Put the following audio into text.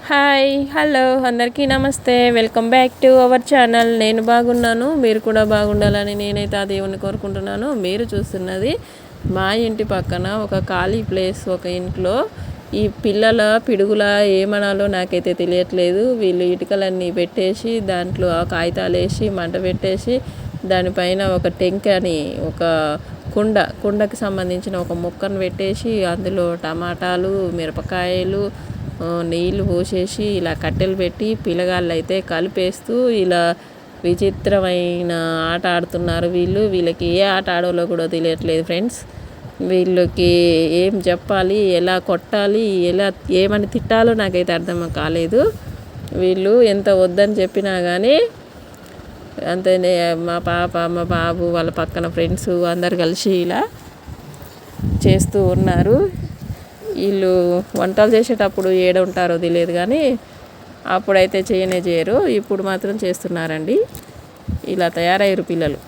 Hi hello అందరికీ నమస్తే. Welcome back to our channel. నేను బాగున్నాను, మీరు కూడా బాగుండాలని నేనైతే ఆ దేవుని కోరుకుంటున్నాను. మీరు చూస్తున్నది మా ఇంటి పక్కన ఒక ఖాళీ ప్లేస్. ఒక ఇంట్లో ఈ పిల్లల పిడుగుల ఏమనాలో నాకైతే తెలియట్లేదు. వీళ్ళు ఇటుకలన్నీ పెట్టేసి దాంట్లో ఆ కాగితాలు వేసి మంట పెట్టేసి దానిపైన ఒక టెంకని ఒక కుండకి సంబంధించిన ఒక మొక్కను పెట్టేసి అందులో టమాటాలు మిరపకాయలు నీళ్ళు పోసేసి ఇలా కట్టెలు పెట్టి పిల్లగాళ్ళు అయితే కలిపేస్తూ ఇలా విచిత్రమైన ఆట ఆడుతున్నారు. వీళ్ళకి ఏ ఆట ఆడాలో కూడా తెలియట్లేదు ఫ్రెండ్స్. వీళ్ళకి ఏం చెప్పాలి, ఎలా కొట్టాలి, ఎలా ఏమని తిట్టాలో నాకైతే అర్థం కాలేదు. వీళ్ళు ఎంత వద్దని చెప్పినా కానీ అంతనే మా పాప మా బాబు వాళ్ళ పక్కన ఫ్రెండ్స్ అందరు కలిసి ఇలా చేస్తూ ఉన్నారు. వీళ్ళు వంటలు చేసేటప్పుడు ఏడ ఉంటారో తెలియదు కానీ అప్పుడైతే చేయరు. ఇప్పుడు మాత్రం చేస్తున్నారండి. ఇలా తయారయ్యారు పిల్లలు.